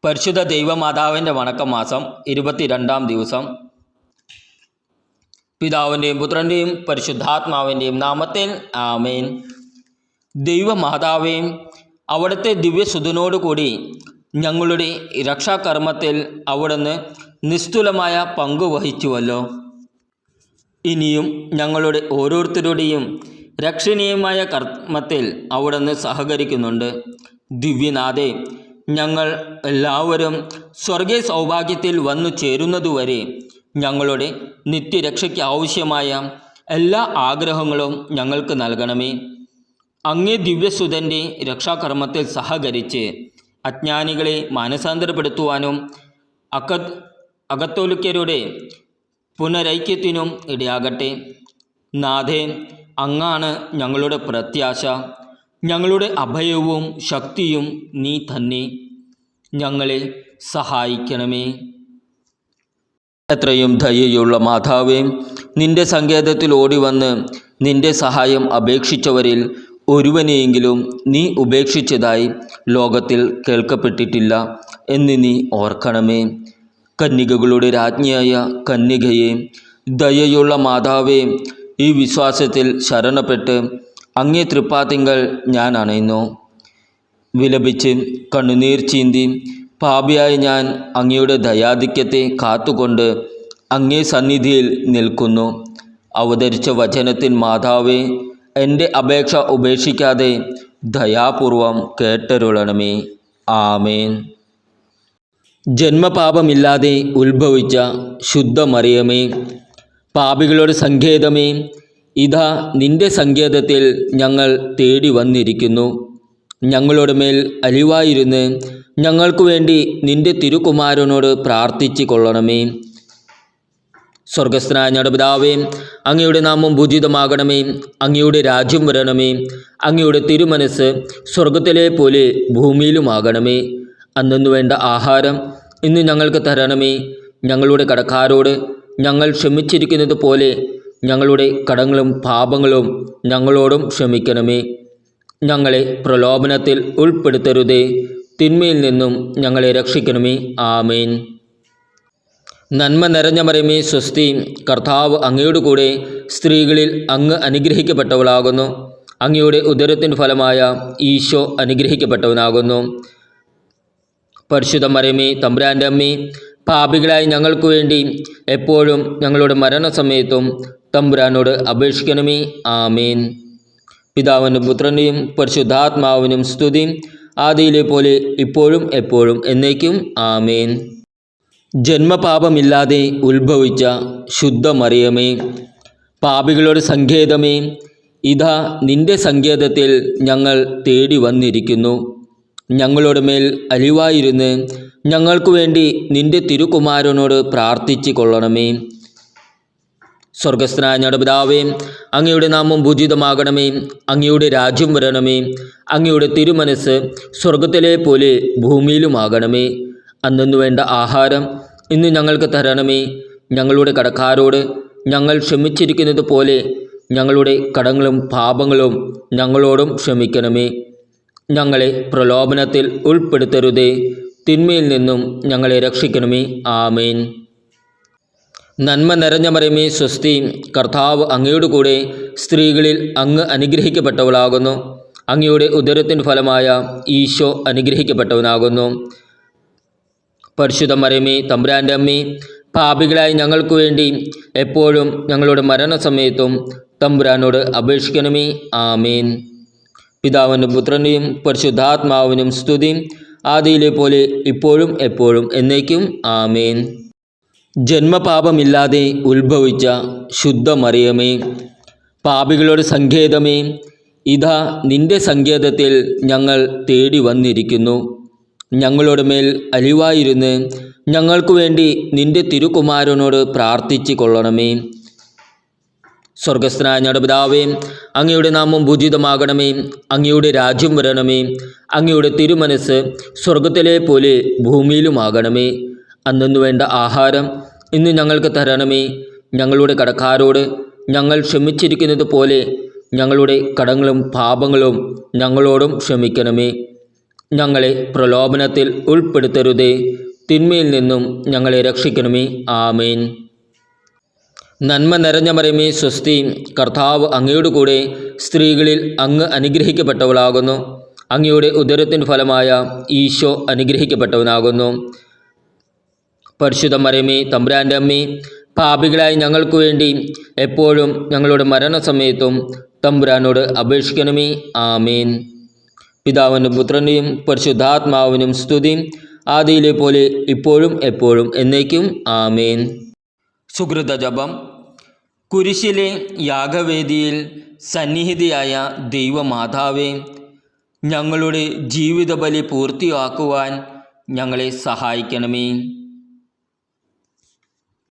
പരിശുദ്ധ ദൈവമാതാവിൻ്റെ വണക്കമാസം 22-ാം ദിവസം. പിതാവിൻ്റെയും പുത്രൻ്റെയും പരിശുദ്ധാത്മാവിൻ്റെയും നാമത്തിൽ ആമേൻ. ദൈവമാതാവേയും അവിടുത്തെ ദിവ്യസുതനോടുകൂടി ഞങ്ങളുടെ രക്ഷാകർമ്മത്തിൽ അവിടുന്ന് നിസ്തുലമായ പങ്കുവഹിച്ചുവല്ലോ. ഇനിയും ഞങ്ങളുടെ ഓരോരുത്തരുടെയും രക്ഷണീയമായ കർമ്മത്തിൽ അവിടുന്ന് സഹകരിക്കുന്നുണ്ട്. ദിവ്യനാഥേ, ഞങ്ങൾ എല്ലാവരും സ്വർഗീയ സൗഭാഗ്യത്തിൽ വന്നു ചേരുന്നതുവരെ ഞങ്ങളുടെ നിത്യരക്ഷയ്ക്ക് ആവശ്യമായ എല്ലാ ആഗ്രഹങ്ങളും ഞങ്ങൾക്ക് നൽകണമേ. അങ്ങേ ദിവ്യസുതൻ്റെ രക്ഷാകർമ്മത്തിൽ സഹകരിച്ച് അജ്ഞാനികളെ മാനസാന്തരപ്പെടുത്തുവാനും അകത്തോലിക്കരുടെ പുനരൈക്യത്തിനും ഇടയാകട്ടെ. നാഥേ, അങ്ങാണ് ഞങ്ങളുടെ പ്രത്യാശ, ഞങ്ങളുടെ അഭയവും ശക്തിയും നീ തന്നെ. ഞങ്ങളെ സഹായിക്കണമേ. എത്രയും ദയയുള്ള മാതാവേ, നിന്റെ സങ്കേതത്തിൽ ഓടിവന്ന് നിന്റെ സഹായം അപേക്ഷിച്ചവരിൽ ഒരുവനെയെങ്കിലും നീ ഉപേക്ഷിച്ചതായി ലോകത്തിൽ കേൾക്കപ്പെട്ടിട്ടില്ല എന്ന് നീ ഓർക്കണമേ. കന്യകകളുടെ രാജ്ഞിയായ കന്യകയെ, ദയയുള്ള മാതാവേ, ഈ വിശ്വാസത്തിൽ ശരണപ്പെട്ട് അങ്ങേ തൃപ്പാത്തിങ്കൽ ഞാൻ അണയുന്നു. വിലപിച്ച് കണ്ണുനീർ ചീന്തി പാപിയായ ഞാൻ അങ്ങയുടെ ദയാധിക്യത്തെ കാത്തുകൊണ്ട് അങ്ങേ സന്നിധിയിൽ നിൽക്കുന്നു. അവതരിച്ച വചനത്തിൻ മാതാവേ, എൻ്റെ അപേക്ഷ ഉപേക്ഷിക്കാതെ ദയാപൂർവം കേട്ടരുളണമേ. ആമേൻ. ജന്മപാപമില്ലാതെ ഉത്ഭവിച്ച ശുദ്ധ മറിയമേ, പാപികളുടെ സങ്കേതമേ, ഇതാ നിന്റെ സങ്കേതത്തിൽ ഞങ്ങൾ തേടി വന്നിരിക്കുന്നു. ഞങ്ങളുടെ മേൽ അലിവായിരുന്ന് ഞങ്ങൾക്ക് വേണ്ടി നിന്റെ തിരുകുമാരനോട് പ്രാർത്ഥിച്ചു കൊള്ളണമേ. സ്വർഗസ്ഥനായ ഞങ്ങളുടെ പിതാവേ, അങ്ങയുടെ നാമം പൂജിതമാകണമേ. അങ്ങയുടെ രാജ്യം വരണമേ. അങ്ങയുടെ തിരുമനസ് സ്വർഗത്തിലെ പോലെ ഭൂമിയിലുമാകണമേ. അന്നു വേണ്ട ആഹാരം ഇന്ന് ഞങ്ങൾക്ക് തരണമേ. ഞങ്ങളുടെ കടക്കാരോട് ഞങ്ങൾ ക്ഷമിച്ചിരിക്കുന്നത് പോലെ ഞങ്ങളുടെ കടങ്ങളും പാപങ്ങളും ഞങ്ങളോടും ക്ഷമിക്കണമേ. ഞങ്ങളെ പ്രലോഭനത്തിൽ ഉൾപ്പെടുത്തരുതേ, തിന്മയിൽ നിന്നും ഞങ്ങളെ രക്ഷിക്കണമേ. ആമേൻ. നന്മ നിറഞ്ഞ മറിയമേ, സ്വസ്തി, കർത്താവ് അങ്ങയുടെ കൂടെ സ്ത്രീകളിൽ അങ്ങ് അനുഗ്രഹിക്കപ്പെട്ടവളാകുന്നു. അങ്ങയുടെ ഉദരത്തിൻ്റെ ഫലമായ ഈശോ അനുഗ്രഹിക്കപ്പെട്ടവനാകുന്നു. പരിശുദ്ധ മറിയമേ, തമ്പുരാൻ്റെ അമ്മേ, പാപികളായി ഞങ്ങൾക്ക് വേണ്ടി എപ്പോഴും ഞങ്ങളുടെ മരണസമയത്തും തമ്പുരാനോട് അപേക്ഷിക്കണമേ. ആമേൻ. പിതാവിനും പുത്രൻ്റെയും പരിശുദ്ധാത്മാവിനും സ്തുതി, ആദിയിലെ പോലെ ഇപ്പോഴും എപ്പോഴും എന്നേക്കും. ആമേൻ. ജന്മപാപമില്ലാതെ ഉത്ഭവിച്ച ശുദ്ധ മറിയമേ, പാപികളുടെ സങ്കേതമേ, ഇതാ നിന്റെ സങ്കേതത്തിൽ ഞങ്ങൾ തേടി വന്നിരിക്കുന്നു. ഞങ്ങളുടെ മേൽ അലിവായിരുന്ന് ഞങ്ങൾക്ക് വേണ്ടി നിന്റെ തിരുകുമാരനോട് പ്രാർത്ഥിച്ചു കൊള്ളണമേ. സ്വർഗസ്ഥനായ ഞങ്ങളുടെ പിതാവേ, അങ്ങയുടെ നാമം പൂജിതമാകണമേ. അങ്ങയുടെ രാജ്യം വരണമേ. അങ്ങയുടെ തിരുമനസ് സ്വർഗത്തിലെ പോലെ ഭൂമിയിലുമാകണമേ. അന്നു വേണ്ട ആഹാരം ഇന്ന് ഞങ്ങൾക്ക് തരണമേ. ഞങ്ങളുടെ കടക്കാരോട് ഞങ്ങൾ ക്ഷമിച്ചിരിക്കുന്നത് പോലെ ഞങ്ങളുടെ കടങ്ങളും പാപങ്ങളും ഞങ്ങളോടും ക്ഷമിക്കണമേ. ഞങ്ങളെ പ്രലോഭനത്തിൽ ഉൾപ്പെടുത്തരുതേ, തിന്മയിൽ നിന്നും ഞങ്ങളെ രക്ഷിക്കണമേ. ആമേൻ. നന്മ നിറഞ്ഞ മറിയമേ, സ്വസ്തി, കർത്താവ് അങ്ങയുടെ കൂടെ സ്ത്രീകളിൽ അങ്ങ് അനുഗ്രഹിക്കപ്പെട്ടവളാകുന്നു. അങ്ങയുടെ ഉദരത്തിൻ്റെ ഫലമായ ഈശോ അനുഗ്രഹിക്കപ്പെട്ടവനാകുന്നു. പരിശുദ്ധ മറിയമേ, തമ്പുരാൻ്റെ അമ്മേ, പാപികളായി ഞങ്ങൾക്ക് വേണ്ടി എപ്പോഴും ഞങ്ങളുടെ മരണസമയത്തും തമ്പുരാനോട് അപേക്ഷിക്കണമേ. ആമേൻ. പിതാവിനും പുത്രൻ്റെയും പരിശുദ്ധാത്മാവിനും സ്തുതി, ആദിയിലെ പോലെ ഇപ്പോഴും എപ്പോഴും എന്നേക്കും. ആമേൻ. ജന്മപാപമില്ലാതെ ഉത്ഭവിച്ച ശുദ്ധ മറിയമേ, പാപികളുടെ സങ്കേതമേ, ഇതാ നിന്റെ സങ്കേതത്തിൽ ഞങ്ങൾ തേടി വന്നിരിക്കുന്നു. ഞങ്ങളുടെ മേൽ അലിവായിരുന്ന് ഞങ്ങൾക്ക് വേണ്ടി നിന്റെ തിരുകുമാരനോട് പ്രാർത്ഥിച്ചു കൊള്ളണമേ. സ്വർഗസ്ഥനായ ഞങ്ങളുടെ പിതാവേ, അങ്ങയുടെ നാമം പൂജിതമാകണമേ. അങ്ങയുടെ രാജ്യം വരണമേ. അങ്ങയുടെ തിരുമനസ് സ്വർഗത്തിലെ പോലെ ഭൂമിയിലുമാകണമേ. അന്നു വേണ്ട ആഹാരം ഇന്ന് ഞങ്ങൾക്ക് തരണമേ. ഞങ്ങളുടെ കടക്കാരോട് ഞങ്ങൾ ക്ഷമിച്ചിരിക്കുന്നത് പോലെ ഞങ്ങളുടെ കടങ്ങളും പാപങ്ങളും ഞങ്ങളോടും ക്ഷമിക്കണമേ. ഞങ്ങളെ പ്രലോഭനത്തിൽ ഉൾപ്പെടുത്തരുതേ, തിന്മയിൽ നിന്നും ഞങ്ങളെ രക്ഷിക്കണമേ. ആമേൻ. നന്മ നിറഞ്ഞ മറിയമേ സ്വസ്തി, കർത്താവ് അങ്ങയുടെ കൂടെ സ്ത്രീകളിൽ അങ്ങ് അനുഗ്രഹിക്കപ്പെട്ടവളാകുന്നു. അങ്ങയുടെ ഉദരത്തിൻ്റെ ഫലമായ ഈശോ അനുഗ്രഹിക്കപ്പെട്ടവനാകുന്നു. പരിശുദ്ധ മറിയമേ തമ്പുരാൻ്റെ അമ്മേ, പാപികളായി ഞങ്ങൾക്ക് വേണ്ടി എപ്പോഴും ഞങ്ങളുടെ മരണസമയത്തും തമ്പുരാനോട് അപേക്ഷിക്കണമേ. ആമേൻ. പിതാവിനും പുത്രനെയും പരിശുദ്ധാത്മാവിനും സ്തുതി, ആദിയിലെ പോലെ ഇപ്പോഴും എപ്പോഴും എന്നേക്കും. ആമേൻ. സുകൃത ജപം. കുരിശിലെ യാഗവേദിയിൽ സന്നിഹിതയായ ദൈവമാതാവേ, ഞങ്ങളുടെ ജീവിതബലി പൂർത്തിയാക്കുവാൻ ഞങ്ങളെ സഹായിക്കണമേ.